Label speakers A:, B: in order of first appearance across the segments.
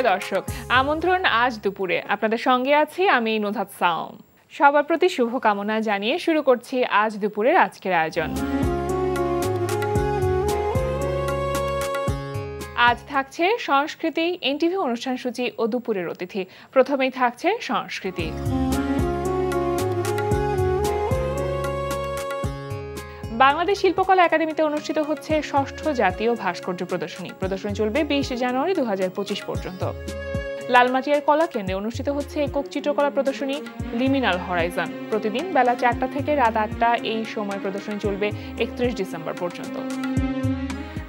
A: প্রিয় দর্শক, আমন্ত্রণ আজ দুপুরে। আপনাদের সঙ্গে আছি আমি নুধাত সাওম। সবার প্রতি শুভকামনা জানিয়ে শুরু করছি আজ দুপুরের আজকের আয়োজন। আজ থাকছে সংস্কৃতি, এনটিভি অনুষ্ঠান সূচি ও দুপুরের অতিথি। প্রথমেই থাকছে সংস্কৃতি। বাংলাদেশ শিল্পকলা একাডেমিতে অনুষ্ঠিত হচ্ছে ষষ্ঠ জাতীয় ভাস্কর্য প্রদর্শনী। প্রদর্শনী চলবে 20 জানুয়ারি 2025 পর্যন্ত। লালমাটিয়ার কলা কেন্দ্রে অনুষ্ঠিত হচ্ছে একক চিত্রকলা প্রদর্শনী লিমিনাল হরাইজন। প্রতিদিন বেলা 4টা থেকে রাত 8টা এই সময় প্রদর্শনী চলবে 31 ডিসেম্বর পর্যন্ত।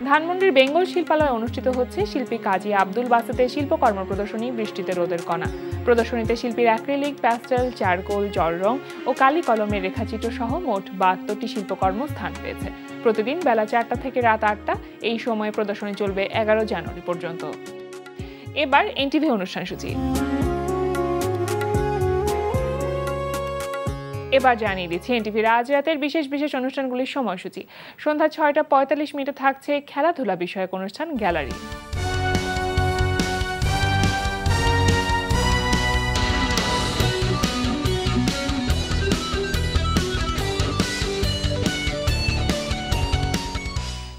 A: ধানমন্ডির বেঙ্গল শিল্পালয়ে অনুষ্ঠিত হচ্ছে শিল্পী কাজী আব্দুল বাসেতের শিল্পকর্ম প্রদর্শনী বৃষ্টিতে রোদের কণা। প্রদর্শনীতে শিল্পীর অ্যাক্রিলিক, প্যাস্টেল, চারকোল, জল রং ও কালি কলমের রেখাচিত্র সহ মোট 72টি শিল্পকর্ম স্থান পেয়েছে। প্রতিদিন বেলা 4টা থেকে রাত 8টা এই সময়ে প্রদর্শনী চলবে 11 জানুয়ারি পর্যন্ত। এবার এনটিভি অনুষ্ঠান সূচি। এবার জানিয়ে দিচ্ছি এনটিভির আজ রাতের বিশেষ বিশেষ অনুষ্ঠানগুলির সময়সূচি। সন্ধ্যা 6টা 45 মিনিটে থাকছে খেলাধুলা বিষয়ক অনুষ্ঠান গ্যালারি।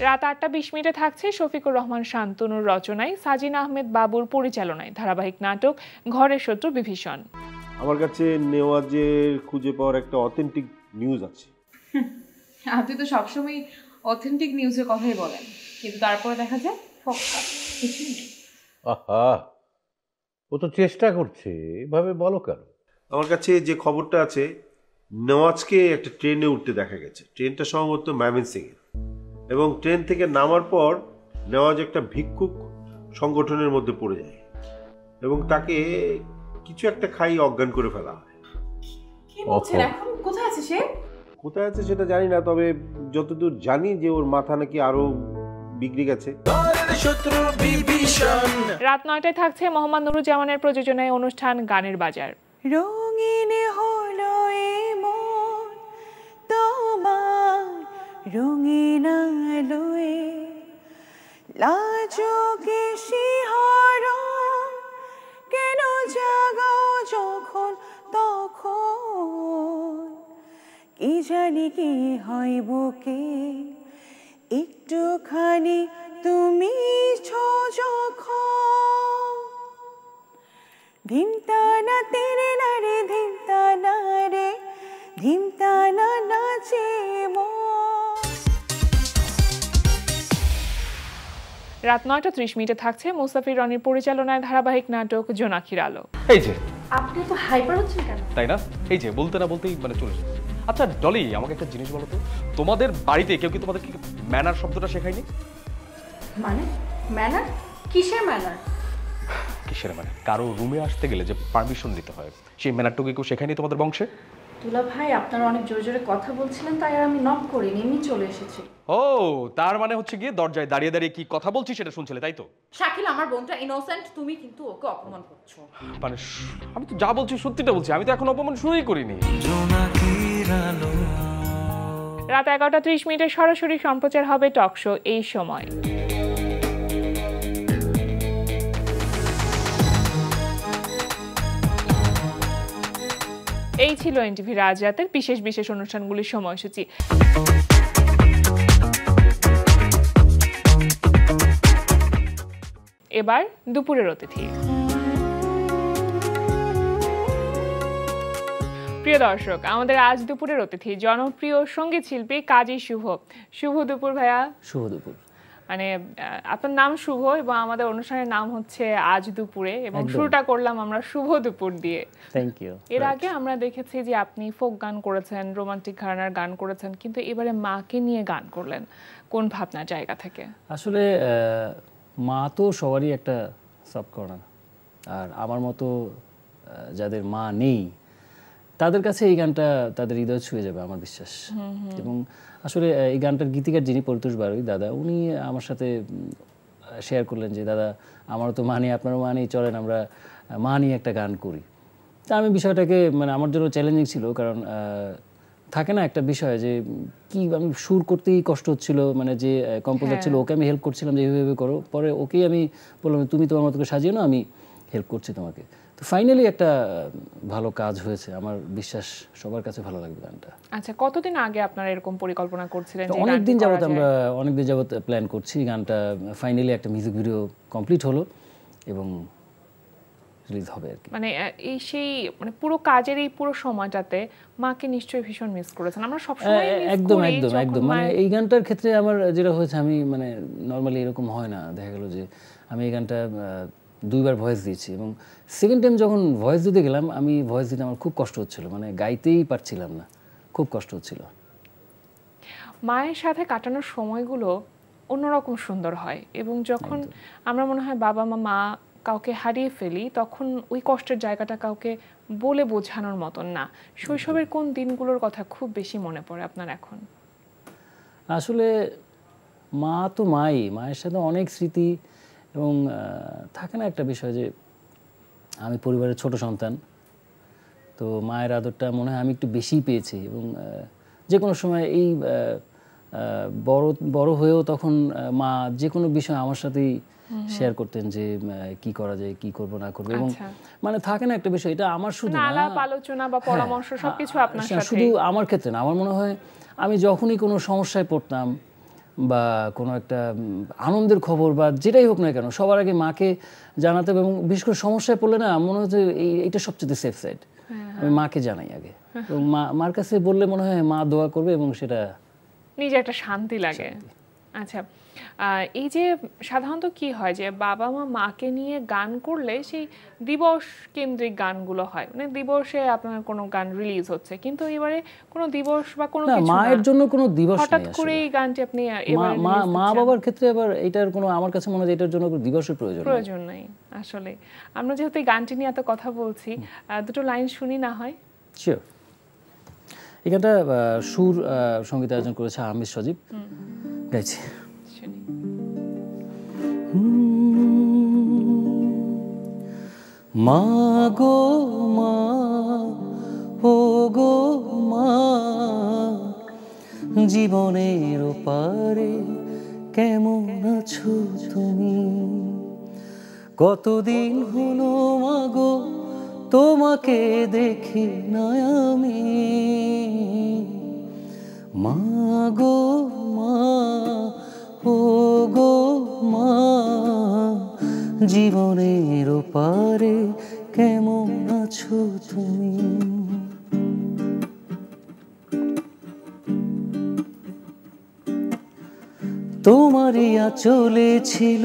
A: রাত 8টা 20 মিনিটে থাকছে শফিকুর রহমান শান্তনুর রচনায় সাজিন আহমেদ বাবুর পরিচালনায় ধারাবাহিক নাটক ঘরের শত্রু বিভীষণ।
B: আমার কাছে নেওয়াজের খুঁজে পাওয়ার একটা অথেন্টিক নিউজ আছে।
C: আপনি তো সবসময় অথেন্টিক নিউজের কথাই বলেন, কিন্তু তারপরে দেখা যায় ফক্কা কিছুই নেই।
D: আহা, ও তো চেষ্টা করছে, এভাবে বলো কেন?
B: আমার কাছে যে খবরটা আছে, নেওয়াজকে একটা ট্রেনে উঠতে দেখা গেছে। ট্রেনটা সম্ভবত ময়মনসিংহের, এবং ট্রেন থেকে নামার পর নেওয়াজ একটা ভিক্ষুক সংগঠনের মধ্যে পড়ে যায় এবং তাকে কিছু একটা খাই অজ্ঞান করে ফেলা হয়।
C: কি বলছেন? এখন কোথায় আছে সে?
B: কোথায় আছে সেটা জানি না, তবে যতদূর জানি যে ওর মাথা নাকি আরো বিগড়ে গেছে।
A: রাত 9টায় থাকছে মোহাম্মদ নুরুজ্জামানের প্রযোজনায় অনুষ্ঠান গানের বাজার।
E: রঙিন হলো মন তোমার রঙিন আলোয়, লাজকে শিহরণ কেন জাগাও যখন তখন, কি জানি কি হয় বুকে একটুখানি তুমি যখন, ধিমতানা তেরে না রে ধিমতানা রে ধিমতানা নাচে মন।
A: রাত 9টা 30 মিনিটে থাকছে মুস্তাফির রনির পরিচালনায় ধারাবাহিক নাটক জোনাকির আলো।
F: এই যে
C: আপনি তো হাইপার হচ্ছেন কেন?
F: তাই না, এই যে বলতে না বলতেই মানে চলে এসেছে। আচ্ছা ডলি, আমাকে একটা জিনিস বলো তো, তোমাদের বাড়িতে কেউ কি তোমাদের ম্যানার শব্দটা শেখায়নি?
C: মানে ম্যানার? কিসের ম্যানার?
F: কিসের মানে? কারো রুমে আসতে গেলে যে পারমিশন দিতে হয়, সেই ম্যানারটুকু কেউ শেখায়নি তোমাদের বংশে?
C: দুলা ভাই, আপনারা অনেক জোরে জোরে কথা বলছিলেন, তাই আর আমি নক করিনি, এমনি চলে এসেছি।
F: ও, তার মানে হচ্ছে গিয়ে দরজায় দাঁড়িয়ে দাঁড়িয়ে কি কথা বলছি সেটা শুনছিলে, তাই তো?
C: শাকিল, আমার বোনটা ইনোসেন্ট, তুমি কিন্তু ওকে অপমান করছো।
F: মানে আমি তো যা বলছি সত্যিটা বলছি, আমি তো এখন অপমান শুরুই করিনি।
A: রাত 11টা 30 মিনিটে সরাসরি সম্প্রচার হবে টক শো এই সময়। এই ছিল এনটিভি আজ রাতের বিশেষ বিশেষ অনুষ্ঠানগুলির সময়সূচি। এবার দুপুরের অতিথি। প্রিয় দর্শক, আমাদের আজ দুপুরের অতিথি জনপ্রিয় সঙ্গীত শিল্পী কাজী শুভ। শুভ দুপুর ভাইয়া।
G: শুভ দুপুর।
A: মানে আপনার নাম শুভ এবং আমাদের অনুষ্ঠানের নাম হচ্ছে আজ দুপুরে, এবং শুরুটা করলাম আমরা শুভ দুপুর দিয়ে।
G: Thank you.
A: এর আগে আমরা দেখেছি যে আপনি ফোক গান করেছেন, রোমান্টিক ঘরানার গান করেছেন, কিন্তু এবারে মাকে নিয়ে গান করলেন। কোন ভাবনার জায়গা থেকে?
G: আসলে মা তো সবারই একটা সফট কর্নার, আর আমার মতো যাদের মা নেই তাদের কাছে এই গানটা তাদের হৃদয় ছুঁয়ে যাবে আমার বিশ্বাস। এবং আসলে এই গানটার গীতিকার যিনি পরিতোষ বারুই দাদা, উনি আমার সাথে শেয়ার করলেন যে দাদা আমারও তো মা নেই, আপনারও মা নেই, চলেন আমরা মা নিয়ে একটা গান করি। তা আমি বিষয়টাকে মানে আমার জন্য চ্যালেঞ্জিং ছিল, কারণ থাকে না একটা বিষয় যে কি আমি সুর করতেই কষ্ট হচ্ছিল, মানে যে কম্পোজার ছিল ওকে আমি হেল্প করছিলাম যে এইভাবে করো, পরে ওকেই আমি বললাম তুমি তোমার মতো করে সাজিয়ে নাও, আমি হেল্প করছি তোমাকে। তো ফাইনালি একটা ভালো কাজ হয়েছে, আমার বিশ্বাস সবার কাছে ভালো লাগবে গানটা।
A: আচ্ছা, কতদিন আগে আপনারা এরকম পরিকল্পনা করছিলেন যে
G: অনেকদিন যাবত আমরা অনেকদিন যাবত প্ল্যান করছি গানটা, ফাইনালি একটা মিউজিক ভিডিও কমপ্লিট হলো এবং রিলিজ হবে আর কি।
A: মানে এই সেই মানে পুরো কাজের এই পুরো সময়টাতে মাকে নিশ্চয়ই ভীষণ মিস করেছেন। আমরা সবসময়
G: একদম একদম একদম মানে এই গানটার ক্ষেত্রে আমার যেটা হয়েছে, আমি মানে নর্মালি এরকম হয় না, দেখা গেল যে আমি এই গানটা 2বার ভয়েস দিয়েছি এবং সেকেন্ড টাইম যখন ভয়েস দিতে গেলাম, আমি ভয়েস দিতে আমার খুব কষ্ট হচ্ছিল, মানে গাইতেই পারছিলাম না, খুব কষ্ট হচ্ছিল।
A: মায়ের সাথে কাটানোর সময়গুলো অন্যরকম সুন্দর হয় এবং যখন আমরা মনে হয় বাবা মা কাউকে হারিয়ে ফেলি, তখন ওই কষ্টের জায়গাটা কাউকে বলে বোঝানোর মতন না। শৈশবের কোন দিনগুলোর কথা খুব বেশি মনে পড়ে আপনার এখন?
G: আসলে মা তো মায়ের সাথে অনেক স্মৃতি এবং থাকে না একটা বিষয় যে আমি পরিবারের ছোট সন্তান, তো মায়ের আদরটা মনে হয় আমি একটু বেশিই পেয়েছি এবং যে কোনো সময় এই বড় হয়েও তখন মা যে কোনো বিষয় আমার সাথেই শেয়ার করতেন যে কি করা যায়, কি করব না করব, এবং মানে থাকে না একটা বিষয়, এটা আমার শুধু না,
A: আলাপ আলোচনা বা পরামর্শ সবকিছু আপনার সাথে।
G: শুধু আমার ক্ষেত্রে না, আমার মনে হয় আমি যখনই কোনো সমস্যায় পড়তাম বা কোনো একটা আনন্দের খবর বা যেটাই হোক না কেন, সবার আগে মাকে জানাতে হবে এবং বিশেষ করে সমস্যায় পড়লে না মনে হচ্ছে এইটা সবচেয়ে সেফ সাইড, আমি মাকে জানাই আগে এবং মার কাছে বললে মনে হয় মা দোয়া করবে এবং সেটা
A: নিজে একটা শান্তি লাগে। আচ্ছা, এই যে সাধারণত কি হয় যে বাবা মাকে নিয়ে গান করলে সেই দিবস কেন্দ্রিক গানগুলো হয়, মানে দিবসে আপনার কোনো গান রিলিজ হচ্ছে, কিন্তু এবারে কোনো দিবস বা কোনো কিছু না,
G: মায়ের জন্য কোনো দিবস
A: হঠাৎ
G: নেই
A: করে এই গানটি আপনি
G: মা বাবার ক্ষেত্রে আবার এটার কোনো, আমার কাছে মনে হয় এটার জন্য কোনো দিবসের প্রয়োজন
A: নেই। আসলে আমরা যেহেতু এই গানটি নিয়ে এত কথা বলছি, দুটো লাইন শুনি না হয়?
G: শিওর। এখানটা সুর সঙ্গীত আয়োজন করেছে আহমেদ সজীব, গাইছি। মা গো মা, ও গো মা, জীবনের ওপারে কেমন আছো তুমি? কতদিন হলো মা গো তোমাকে দেখি না আমি। মা গো মা, ও গো মা, জীবনের ওপারে কেমন আছো তুমি? তোমারই আঁচলে ছিল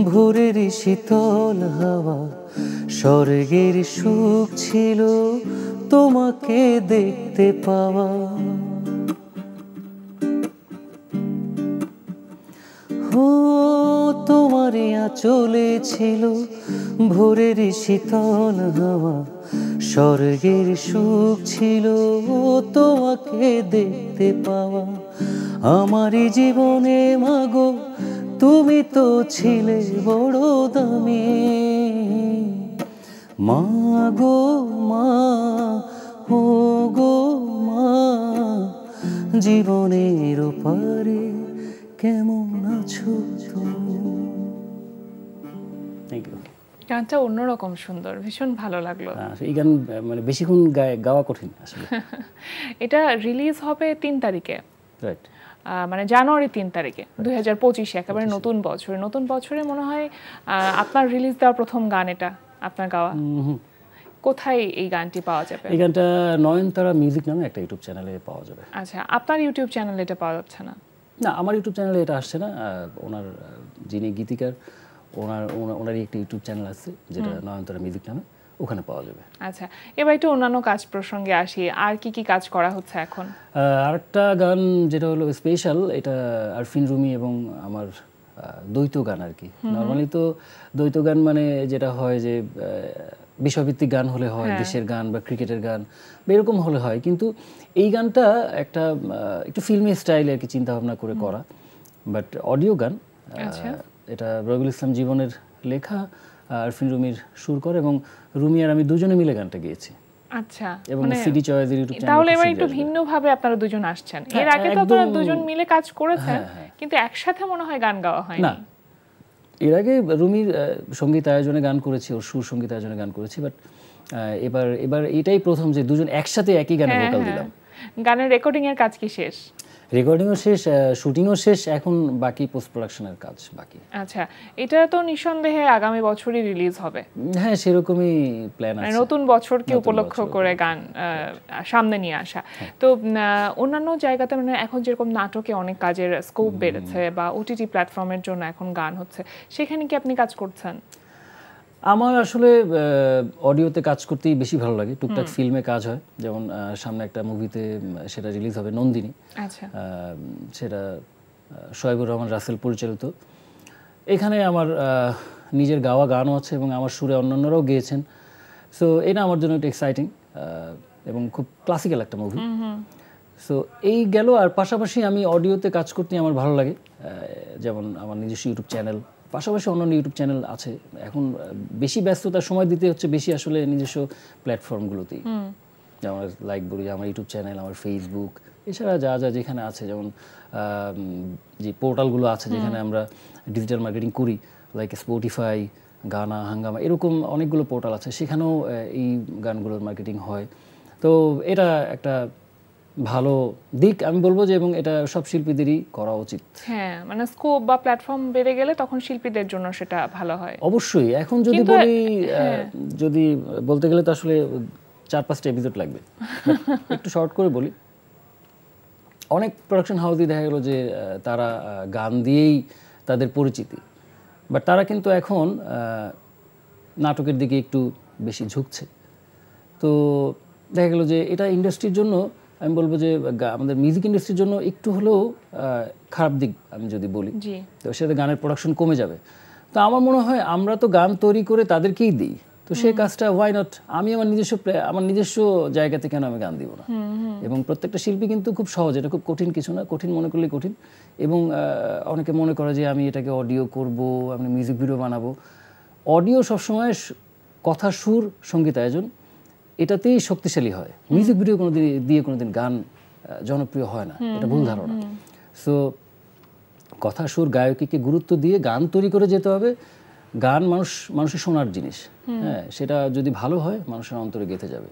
G: ভোরের শীতল হাওয়া, স্বর্গের সুখ ছিল তোমাকে দেখতে পাওয়া। তোমারই আঁচলে ছিল ভোরের শীতল হাওয়া, স্বর্গের সুখ ছিল তোমাকে দেখতে পাওয়া। আমারই জীবনে মাগো তুমি তো ছিলে বড় দামি। মা গো মা, ও গো মা, জীবনের ওপারে কেমন আছো তুমি? Thank you.
A: গানটা অন্যরকম সুন্দর, ভীষণ ভালো লাগলো।
G: এই গান মানে বেশিক্ষণ গাওয়া কঠিন আসলে।
A: এটা রিলিজ হবে 3 তারিখে,
G: রাইট,
A: মানে জানুয়ারি 3 তারিখে 2025, একেবারে নতুন বছরে মনে হয় আপনার রিলিজ দেওয়া প্রথম গান এটা আপনার গাওয়া। কোথায় এই গানটি পাওয়া যাবে?
G: এই গানটা নয়নতারা মিউজিক নামে একটা ইউটিউব চ্যানেলে পাওয়া যাবে।
A: আচ্ছা, আপনার ইউটিউব চ্যানেলে এটা পাওয়া যাচ্ছে না?
G: না, আমার ইউটিউব চ্যানেলে এটা আসছে না। ওনার যিনি গীতিকার, ওনারই একটা ইউটিউব চ্যানেল আছে যেটা নয়নতারা মিউজিক নামে, ওখানে পাওয়া যাবে।
A: আচ্ছা, এবার একটু অন্যান্য কাজ প্রসঙ্গে আসি। আর কি কাজ করা হচ্ছে এখন?
G: আরেকটা গান যেটা হলো স্পেশাল, এটা আরফিন রুমি এবং আমার দ্বৈত গান আর কি। নর্মালি তো দ্বৈত গান মানে যেটা হয় যে বিষয়ভিত্তিক গান হলে হয়, দেশের গান বা ক্রিকেটের গান বা এরকম হলে হয়, কিন্তু এই গানটা একটা একটু ফিল্মি স্টাইলে আর কি চিন্তা ভাবনা করে করা, বাট অডিও গান। এটা রবিউল ইসলাম জীবনের লেখা, আরফিন রুমির সুর করে এবং রুমি আর আমি দুজনে মিলে গানটা গেয়েছি।
A: আচ্ছা,
G: এবং সিডি চয়েসের ইউটিউব চ্যানেলে।
A: তাহলে এবার একটু ভিন্নভাবে আপনারা দুজন আসছেন। এর আগে তো আপনারা দুজন মিলে কাজ করেছেন, কিন্তু একসাথে মনে হয় গান গাওয়া হয়নি।
G: না, এর আগে রুমির সঙ্গীত আয়োজনে গান করেছি, ওর সুর সঙ্গীত আয়োজনে গান করেছি, বাট এবার এটাই প্রথম যে দুজন একসাথে একই গানে ভোকাল দিলাম।
A: গানের রেকর্ডিং এর কাজ কি শেষ?
G: রেকর্ডিংও শেষ, শুটিংও শেষ, এখন বাকি পোস্ট প্রোডাকশনের কাজ বাকি।
A: আচ্ছা, এটা তো নিঃসন্দেহে আগামী বছরই রিলিজ হবে।
G: হ্যাঁ, সেরকমই প্ল্যান আছে,
A: নতুন বছরকে উপলক্ষ করে গান সামনে নিয়ে আসা। তো অন্যান্য জায়গাতে মানে এখন যেরকম নাটকে অনেক কাজের স্কোপ বেড়েছে বা ওটিটি প্ল্যাটফর্মের জন্য এখন গান হচ্ছে, সেখানে কি আপনি কাজ করছেন?
G: আমার আসলে অডিওতে কাজ করতেই বেশি ভালো লাগে। টুকটাক ফিল্মে কাজ হয়, যেমন সামনে একটা মুভিতে সেটা রিলিজ হবে, নন্দিনী।
A: আচ্ছা,
G: সেটা শোয়েবুর রহমান রাসেল পরিচালিত। এখানে আমার নিজের গাওয়া গানও আছে এবং আমার সুরে অন্যান্যরাও গেয়েছেন। সো এটা আমার জন্য একটা এক্সাইটিং এবং খুব ক্লাসিক্যাল একটা মুভি। সো এই গেল। আর পাশাপাশি আমি অডিওতে কাজ করতে আমার ভালো লাগে, যেমন আমার নিজস্ব ইউটিউব চ্যানেল, পাশাপাশি অন্যান্য ইউটিউব চ্যানেল আছে। এখন বেশি ব্যস্ততার সময় দিতে হচ্ছে বেশি আসলে নিজস্ব প্ল্যাটফর্মগুলোতেই, যেমন লাইক বলি আমার ইউটিউব চ্যানেল, আমার ফেসবুক, এছাড়া যা যা যেখানে আছে, যেমন যে পোর্টালগুলো আছে যেখানে আমরা ডিজিটাল মার্কেটিং করি, লাইক স্পটিফাই, গানা, হাঙ্গামা, এরকম অনেকগুলো পোর্টাল আছে, সেখানেও এই গানগুলোর মার্কেটিং হয়। তো এটা একটা ভালো দিক আমি বলবো যে, এবং এটা সব শিল্পীদেরই করা উচিত।
A: হ্যাঁ, মানে স্কোপ বা প্ল্যাটফর্ম বেড়ে গেলে তখন শিল্পীদের জন্য সেটা ভালো হয়
G: অবশ্যই। এখন যদি বলি, যদি বলতে গেলে তো আসলে 4-5টা এপিসোড লাগবে, একটু শর্ট করে বলি। অনেক প্রোডাকশন হাউসই দেখা গেল যে তারা গান দিয়েই তাদের পরিচিতি, বাট তারা কিন্তু এখন নাটকের দিকে একটু বেশি ঝুঁকছে। তো দেখা গেল যে এটা ইন্ডাস্ট্রির জন্য, আমি বলবো যে আমাদের মিউজিক ইন্ডাস্ট্রির জন্য একটু হলেও খারাপ দিক আমি যদি বলি। তো সেটা গানের প্রোডাকশন কমে যাবে। তো আমার মনে হয় আমরা তো গান তৈরি করে তাদেরকেই দিই, তো সেই কাজটা ওয়াই নট আমি আমার নিজস্ব জায়গাতে কেন আমি গান দিব না। এবং প্রত্যেকটা শিল্পী কিন্তু খুব সহজ, এটা খুব কঠিন কিছু না, কঠিন মনে করলে কঠিন। এবং অনেকে মনে করে যে আমি এটাকে অডিও করব, আমি মিউজিক ভিডিও বানাবো। অডিও সবসময় কথা, সুর, সঙ্গীত আয়োজন এটাতেই শক্তিশালী হয়। মিউজিক ভিডিও কোনোদিন গান জনপ্রিয় হয় না, এটা ভুল ধারণা। সো কথা, সুর, গায়কীকে গুরুত্ব দিয়ে গান তৈরি করে যেতে হবে। গান মানুষের শোনার জিনিস, হ্যাঁ, সেটা যদি ভালো হয় মানুষের অন্তরে গেঁথে যাবে।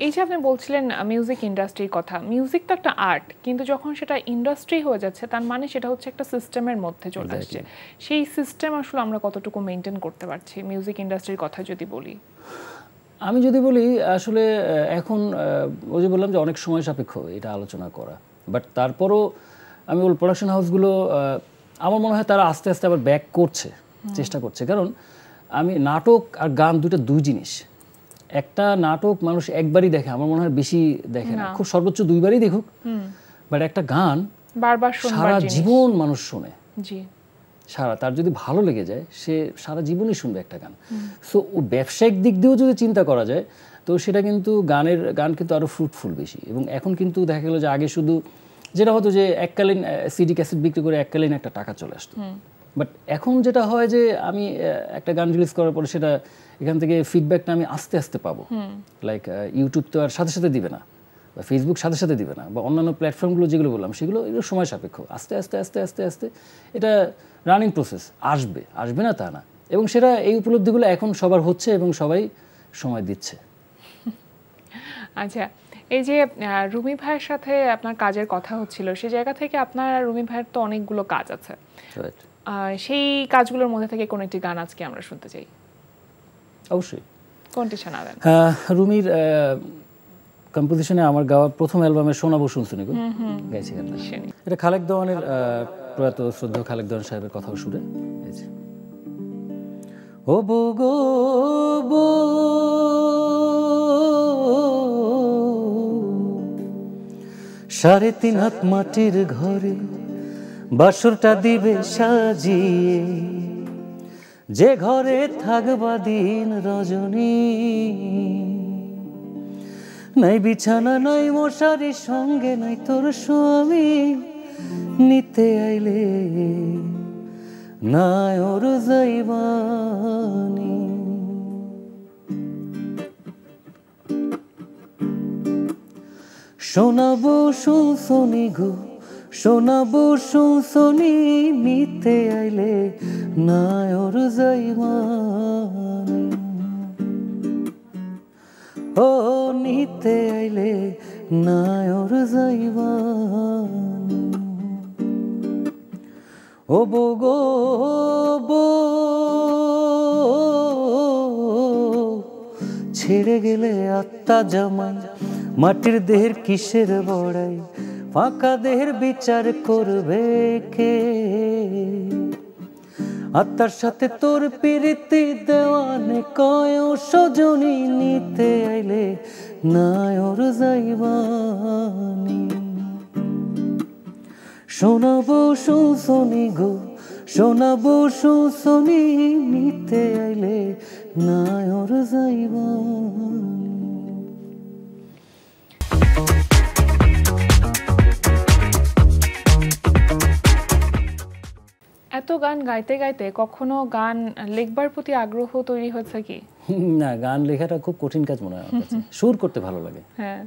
A: এই যে আপনি বলছিলেন মিউজিক ইন্ডাস্ট্রির কথা, মিউজিক তো একটা আর্ট, কিন্তু যখন সেটা ইন্ডাস্ট্রি হয়ে যাচ্ছে তার মানে সেটা হচ্ছে একটা সিস্টেমের মধ্যে চলে আসছে। সেই সিস্টেম আসলে আমরা কতটুকু মেনটেন করতে পারছি মিউজিক ইন্ডাস্ট্রির কথা যদি বলি?
G: আমি যদি বলি আসলে এখন ওই যে বললাম যে অনেক সময় সাপেক্ষ এটা আলোচনা করা, বাট তারপরও আমি বল প্রোডাকশন হাউসগুলো আমার মনে হয় তারা আস্তে আস্তে আবার ব্যাক করছে, চেষ্টা করছে। কারণ আমি নাটক আর গান দুই জিনিস। একটা নাটক মানুষ একবারই দেখে, আমার মনে হয় বেশি দেখে না, খুব সর্বোচ্চ 2বারই দেখুক। বাট একটা গান
A: বারবার
G: সারা জীবন মানুষ শোনে, তার যদি ভালো লেগে যায় সে সারা জীবনই শুনবে একটা গান। সো ব্যবসায়িক দিক দিয়েও যদি চিন্তা করা যায় তো সেটা কিন্তু গান কিন্তু আরও ফ্রুটফুল বেশি। এবং এখন কিন্তু দেখা গেল যে আগে শুধু যেটা হতো যে এককালীন সিডি ক্যাসেট বিক্রি করে এককালীন একটা টাকা চলে আসতো, বাট এখন যেটা হয় যে আমি একটা গান রিলিজ করার পরে সেটা এখান থেকে ফিডব্যাকটা আমি আস্তে আস্তে পাবো। লাইক ইউটিউব তো আর সাথে সাথে দিবে না, বা ফেসবুক সাথে সাথে দিবে না, বা অন্যান্য প্ল্যাটফর্মগুলো যেগুলো বললাম সেগুলো সময় সাপেক্ষ। আস্তে আস্তে আস্তে আস্তে আস্তে এটা রানিং প্রসেস, আসবে না তা না। এবং সেটা এই উপলব্ধিগুলো এখন সবার হচ্ছে এবং সবাই সময় দিচ্ছে।
A: আচ্ছা, এই যে রুমি ভাইয়ের সাথে আপনার কাজের কথা হচ্ছিল, সেই জায়গা থেকে আপনার রুমি ভাইয়ের তো অনেকগুলো কাজ আছে, সেই কাজগুলোর মধ্যে থেকে কোন একটি গান আজকে আমরা শুনতে চাই?
G: অবশ্যই।
A: কোনটি শোনাবেন?
G: রুমির কম্পোজিশনে আমার গাওয়া প্রথম অ্যালবামের শোনাবো শুনছুনি গো, গাইছি গানটা। এটা খালেক দেওয়ানের, প্রয়াত শ্রদ্ধেয় খালেক দেওয়ান সাহেবের কথাও সুরে গাইছি। ও বো গো বো, 3.5 হাত মাটির ঘরে বাসরটা দিবে সাজিয়ে, যে ঘরে থাকবা দিন রজনী, নাই বিছানা নাই মশারি, সঙ্গে নাই তোর স্বামী, নিতে আইলে নাই ওর যাইবানি। শোনাবো শুনছনি গো শোনাবো শুনছনি নিতে আইলে নায়র যাইবানি ও নিতে আইলে নায়র যাইবানি ও বগো বো ছেড়ে গেলে আত্মা জামাই মাটির দেহের কিসের বড়াই ফাঁকা দেহের বিচার করবে কে আত্মার সাথে তোর প্রীতি দেওয়ানে কয় সজনী নিতে আইলে নায়র যাইবানি শোনাবো শুনছনি গো শোনাবো শুনছনি নিতে আইলে নায়র যাইবানি।
A: এত গান গাইতে গাইতে কখনো গান লেখবার প্রতি আগ্রহ তৈরি হচ্ছে কি?
G: না, গান লেখাটা খুব কঠিন কাজ মনে হয় আমার কাছে। সুর করতে ভালো লাগে।
A: হ্যাঁ,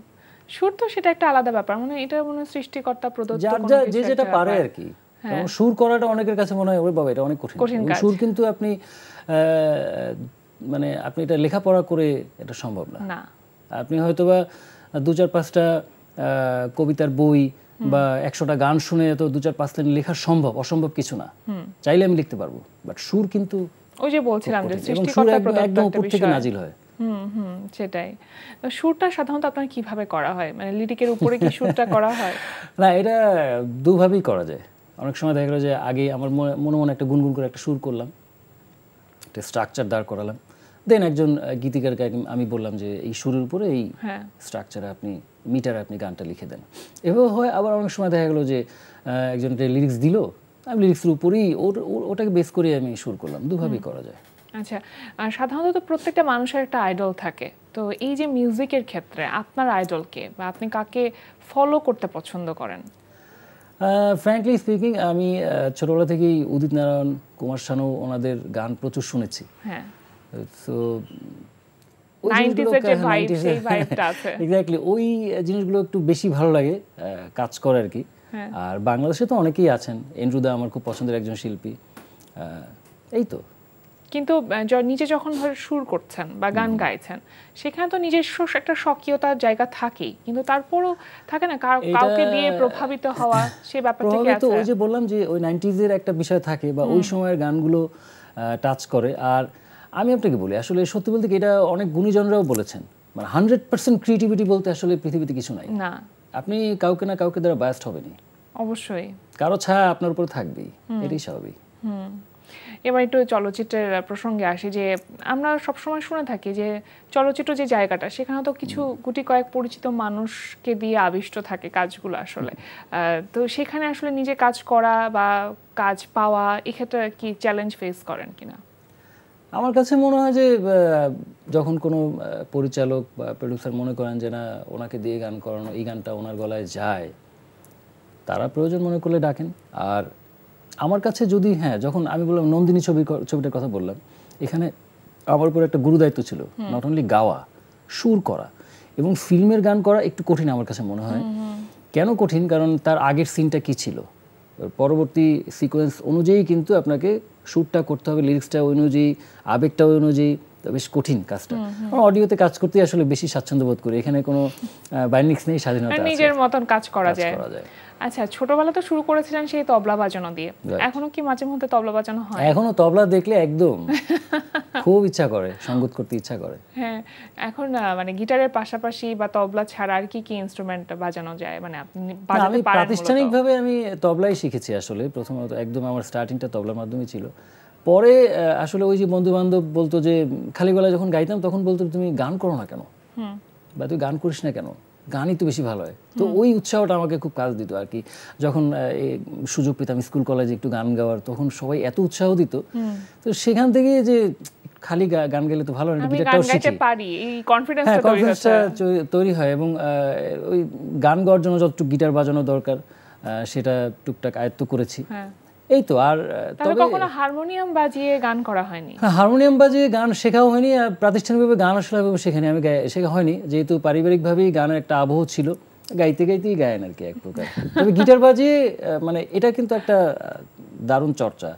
A: সুর তো সেটা একটা আলাদা ব্যাপার, মানে এটা মনে হয় সৃষ্টিকর্তা প্রদত্ত
G: যার
A: কোনো
G: যা
A: কিছু
G: যে
A: একটা
G: যেটা পারে
A: ব্যাপার।
G: আর কি। এবং সুর করাটা অনেকের কাছে মনে হয় ওরে বাবা এটা অনেক কঠিন এবং
A: কাজ।
G: সুর কিন্তু আপনি মানে আপনি এটা লেখাপড়া করে এটা সম্ভব না।
A: না,
G: আপনি হয়তোবা 2-4-5টা কবিতার বই বা 100টা গান শুনে তো 2-4-5 লাইন লেখা সম্ভব, অসম্ভব কিছু না। চাইলে আমি লিখতে পারবো, বাট সুর কিন্তু
A: ওই যে বলছিলাম যে
G: এবং সুর
A: সৃষ্টিকর্তা প্রদত্ত
G: একদম
A: একটা
G: উপর থেকে
A: বিষয়।
G: নাজিল হয়।
A: সেটাই। তো সুরটা সাধারণত আপনার কিভাবে করা হয়, মানে লিরিকের উপরে কি সুরটা করা হয়?
G: না, এটা দুভাবেই করা যায়। অনেক সময় দেখা গেল যে আগে আমার মনে মনে একটা গুনগুন করে একটা সুর করলাম, একটা স্ট্রাকচার দাঁড় করালাম, দেন একজন গীতিকারকে আমি বললাম যে এই সুরের উপরে এই স্ট্রাকচারে আপনি মিটারে আপনি গানটা লিখে দেন। এভাবে হয়। আবার অনেক সময় দেখা গেলো যে একজন লিরিক্স দিল, আমি লিরিক্সের উপরেই ওটাকে বেস করে আমি সুর করলাম। দুভাবেই করা যায়।
A: আচ্ছা, আর সাধারণত প্রত্যেকটা মানুষের একটা আইডল থাকে, তো এই যে মিউজিকের ক্ষেত্রে আপনার আইডল কে বা আপনি কাকে ফলো করতে পছন্দ করেন?
G: ফ্র্যাঙ্কলি স্পিকিং আমি ছোটবেলা থেকেই উদিত নারায়ণ, কুমার শানু ওনাদের গান প্রচুর শুনেছি।
A: হ্যাঁ,
G: সো
A: 90s এর যে ভাইব, সেই ভাইবটা আছে।
G: এক্স্যাক্টলি, ওই জিনিসগুলো একটু বেশি ভালো লাগে কাজ করে আর কি। আর বাংলাদেশে তো অনেকেই আছেন, এন্ড্রুদা আমার খুব পছন্দের একজন শিল্পী। এই তো।
A: কিন্তু নিজে যখন ধরে সুর করছেন বা গান গাইছেন, সেখানে তো নিজস্ব একটা স্বকীয়তার জায়গা থাকেই, কিন্তু তারপরও থাকে না কাউকে দিয়ে প্রভাবিত হওয়া, সেই ব্যাপারটা কি আছে?
G: ওই যে বললাম যে ওই 90s এর একটা বিষয় থাকে বা ওই সময়ের গানগুলো টাচ করে। আর আমি আপনাকে বলি, আসলে সত্যি বলতে কি, এটা অনেক গুণীজনরাও বলেছেন, মানে 100% ক্রিয়েটিভিটি বলতে আসলে পৃথিবীতে কিছু নাই।
A: না,
G: আপনি কাউকে না কাউকে দ্বারা বায়াসড হবেনই,
A: অবশ্যই
G: কারো ছায়া আপনার উপর থাকবেই, এটাই স্বাভাবিক।
A: এবার একটু চলচ্চিত্রের প্রসঙ্গে আসি, যে আমরা সবসময় শুনে থাকি যে চলচ্চিত্র যে জায়গাটা, সেখানে তো কিছু গুটি কয়েক পরিচিত মানুষকে দিয়ে আবিষ্ট থাকে কাজগুলো আসলে। তো সেখানে আসলে নিজে কাজ করা বা কাজ পাওয়া, এক্ষেত্রে কি চ্যালেঞ্জ ফেস করেন কিনা?
G: আমার কাছে মনে হয় যে যখন কোনো পরিচালক বা প্রডিউসার মনে করেন যে না ওনাকে দিয়ে গান করানো, এই গানটা ওনার গলায় যায়, তারা প্রয়োজন মনে করলে ডাকেন। আর আমার কাছে যদি যখন আমি বললাম নন্দিনী ছবিটার কথা বললাম, এখানে আমার উপর একটা গুরুদায়িত্ব ছিল, নট অনলি গাওয়া, সুর করা এবং ফিল্মের গান করা একটু কঠিন আমার কাছে মনে হয়। কেন কঠিন? কারণ তার আগের সিনটা কি ছিল, পরবর্তী সিকোয়েন্স অনুযায়ী কিন্তু আপনাকে শ্যুটটা করতে হবে, লিরিক্সটা অনুযায়ী, আবেগটা অনুযায়ী। বেশ কঠিন কাজটা। অডিওতে কাজ করতে আসলে বেশি স্বাচ্ছন্দ্য বোধ করি, এখানে কোনো বাইন্ডিংস নেই, স্বাধীনতা আছে,
A: নিজের মতন কাজ করা যায়। আচ্ছা, ছোটবেলা তো শুরু করেছিলেন সেই তবলা বাজানো দিয়ে, এখনো কি মাঝে মধ্যে তবলা বাজানো হয়?
G: এখনো তবলা দেখলে একদম খুব ইচ্ছা করে, সঙ্গীত করতে ইচ্ছা করে।
A: হ্যাঁ, এখন মানে গিটারের পাশাপাশি বা তবলা ছাড়া আর কি কি ইনস্ট্রুমেন্ট বাজানো যায়, মানে আপনি বাজাতে
G: আমি
A: পারেন?
G: প্রাতিষ্ঠানিকভাবে আমি তবলাই শিখেছি আসলে। প্রথমত একদম আমার স্টার্টিংটা তবলার মাধ্যমে ছিল। পরে আসলে ওই যে বন্ধু বান্ধব বলতো যে খালি গলায় যখন গাইতাম তখন বলতো তুমি গান করো না কেন, বা তুই গান করিস না কেন, গানই তো বেশি ভালো হয়। তো ওই উৎসাহটা আমাকে খুব কাজ দিত আর কি। যখন সুযোগ পেতাম স্কুল কলেজে একটু গান গাওয়ার, তখন সবাই এত উৎসাহ দিত। তো সেখান থেকে যে খালি গান গেলে তো ভালো না, গিটারটাও শিখি, কনফিডেন্সটা তৈরি হয়। এবং ওই গান গাওয়ার জন্য যতটুকু গিটার বাজানো দরকার সেটা টুকটাক আয়ত্ত করেছি। এই তো। আর
A: তবে কখনো হারমোনিয়াম বাজিয়ে গান করা হয়নি?
G: হারমোনিয়াম বাজিয়ে গান শেখাও হয়নি, আর প্রাতিষ্ঠানিকভাবে গান আসলে শেখানি, আমি শেখা হয়নি, যেহেতু পারিবারিকভাবেই গানের একটা আবহ ছিল। গাইতে গাইতেই গায়েন আর কি এক প্রকার। তবে গিটার বাজিয়ে মানে এটা কিন্তু একটা দারুণ চর্চা,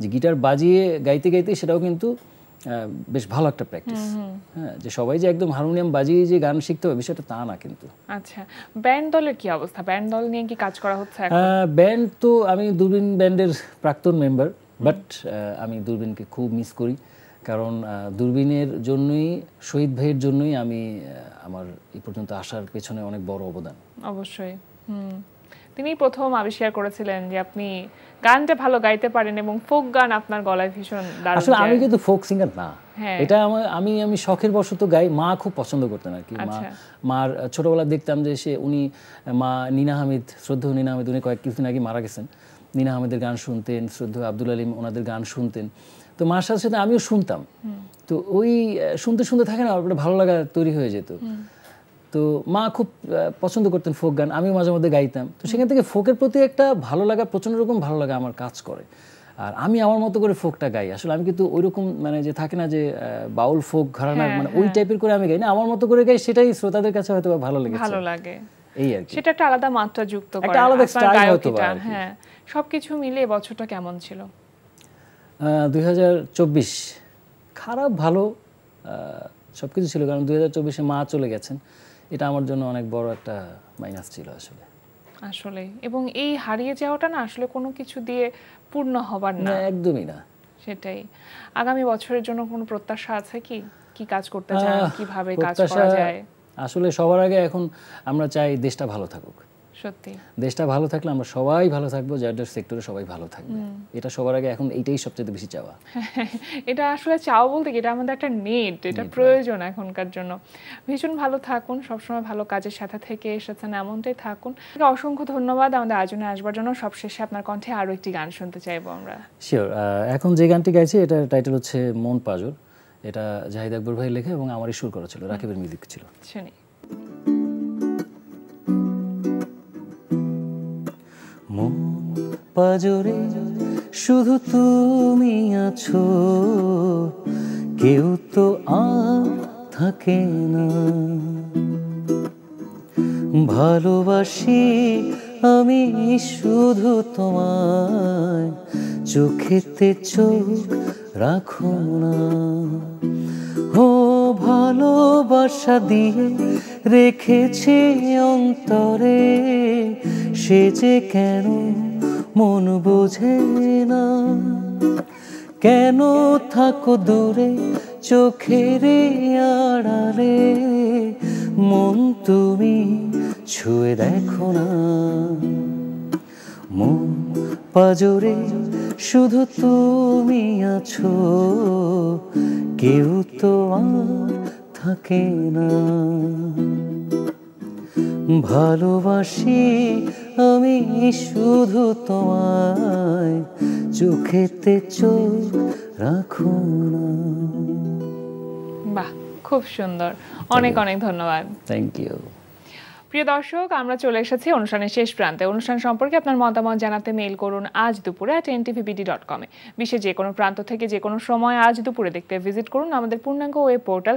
G: যে গিটার বাজিয়ে গাইতে গাইতে সেটাও কিন্তু বেশ ভালো একটা প্র্যাকটিস। হ্যাঁ, যে সবাই যে একদম হারমোনিয়াম বাজিয়ে যে গান শিখতে হবে বিষয়টা তা না কিন্তু।
A: আচ্ছা, ব্যান্ড দলের কি অবস্থা? ব্যান্ড দল নিয়ে কি কাজ করা হচ্ছে এখন?
G: ব্যান্ড তো আমি দূরবীন ব্যান্ডের প্রাক্তন মেম্বার, বাট আমি দূরবীনকে খুব মিস করি, কারণ দূরবীনের জন্যই, শহীদ ভাইয়ের জন্যই আমি আমার এই পর্যন্ত আসার পেছনে অনেক বড় অবদান।
A: অবশ্যই। তিনি প্রথম আবিষ্কার করেছিলেন যে আপনি গানটা ভালো গাইতে পারেন এবং ফোক গান আপনার গলায় ভীষণ দারুণ।
G: আসলে আমি কিন্তু ফোক সিঙ্গার না, এটা আমি শখের বশত গাই। মা খুব পছন্দ করতেন আর কি। মার ছোটবেলা দেখতাম যে উনি মা নীনা হামিদ, শ্রদ্ধেয় নীনা হামিদ, উনি কিছুদিন আগে মারা গেছেন। নীনা হামিদের গান শুনতেন, শ্রদ্ধেয় আব্দুল আলিম ওনাদের গান শুনতেন। তো মার সাথে সাথে আমিও শুনতাম। তো ওই শুনতে শুনতে থাকে না, একটা ভালো লাগা তৈরি হয়ে যেত। তো মা খুব পছন্দ করতেন ফোক গান, আমিও মাঝে মধ্যে গাইতাম। তো সেখান থেকে ফোকের প্রতি একটা ভালো লাগা, প্রচণ্ড রকম ভালো লাগা আমার কাজ করে। আর আমি আমার মতো করে ফোকটা গাই। আসলে আমি কিন্তু ওইরকম মানে যে থাকে না যে বাউল ফোক ঘরানার মানে ওই টাইপের করে আমি গাই না, আমার মতো করে গাই, সেটাই শ্রোতাদের কাছে হয়তো ভালো লাগে। এই আর কি,
A: সেটা একটা আলাদা মাত্রা যুক্ত করে,
G: একটা আলাদা স্টাইল হয়তো।
A: হ্যাঁ, সবকিছু মিলে বছরটা কেমন ছিল?
G: 2024 খারাপ ভালো সবকিছু ছিল, কারণ 2024-এ মা চলে গেছেন। এটা আমার জন্য অনেক বড় একটা মাইনাস ছিল আসলে।
A: এবং এই হারিয়ে যাওয়াটা না আসলে কোনো কিছু দিয়ে পূর্ণ হবার না,
G: একদমই না।
A: সেটাই। আগামী বছরের জন্য কোনো প্রত্যাশা আছে কি? কি কাজ করতে চান, কিভাবে কাজ করা যায়?
G: আসলে সবার আগে এখন আমরা চাই দেশটা ভালো থাকুক।
A: সত্যি,
G: দেশটা ভালো থাকলে আমরা সবাই ভালো থাকবো, যার সেক্টরে সবাই ভালো থাকবে। এটা সবার আগে এখন এইটাই সবচেয়ে বেশি চাওয়া।
A: এটা আসলে চাওয়া বলতে কি, এটা আমাদের একটা নিড, এটা প্রয়োজন এখনকার জন্য। ভীষণ ভালো থাকুন, সবসময় ভালো কাজের সাথে থেকে এসেছেন, এমনটাই থাকুন। অসংখ্য ধন্যবাদ আমাদের আয়োজনে আসবার জন্য। সবশেষে আপনার কণ্ঠে আরো একটি গান শুনতে চাইবো আমরা।
G: শিওর। এখন যে গানটি গাইছি এটার টাইটেল হচ্ছে মন পাজর। এটা জাহিদ আকবর ভাই লেখা এবং আমারই সুর করা ছিল, রাকিবের মিউজিক ছিল।
A: শুনি।
E: মন পাজরে শুধু তুমি আছো, কেউ তো আর থাকে না। ভালোবাসি আমি শুধু তোমায়, চোখেতে চোখ রাখো না। ও ভালোবাসা দিয়ে রেখেছে অন্তরে, সে যে কেন মন বোঝে না। কেন থাকো দূরে চোখের আড়ালে, মন তুমি ছুঁয়ে দেখো না। মন পাজরে শুধু তুমি আছো, কেউ তো আর থাকে না। ভালোবাসি আমি শুধু তোমায়, চোখেতে চোখ রাখো না।
A: বাহ, খুব সুন্দর। অনেক অনেক ধন্যবাদ।
G: Thank you.
A: প্রিয় দর্শক, আমরা চলে এসেছি অনুষ্ঠানের শেষ প্রান্তে। অনুষ্ঠান সম্পর্কে আপনার মতামত জানাতে মেইল করুন আজ দুপুরে @ntvbd.com-এ। বিশ্বের যে কোনো প্রান্ত থেকে যে কোনো সময় আজ দুপুরে দেখতে ভিজিট করুন আমাদের পূর্ণাঙ্গ ওয়েব পোর্টাল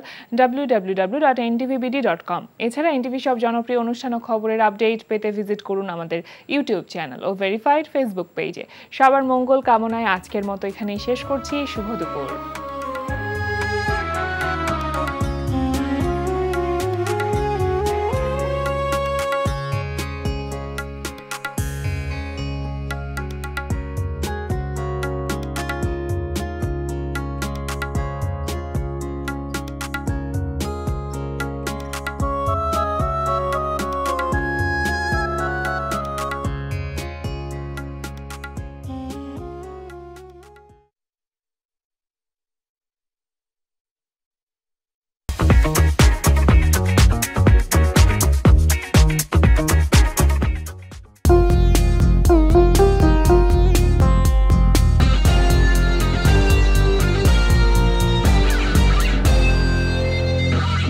A: www.ntvbd.com। এছাড়া এনটিভি সব জনপ্রিয় অনুষ্ঠান ও খবরের আপডেট পেতে ভিজিট করুন আমাদের ইউটিউব চ্যানেল ও ভেরিফাইড ফেসবুক পেজে। সবার মঙ্গল কামনায় আজকের মতো এখানেই শেষ করছি। শুভ দুপুর।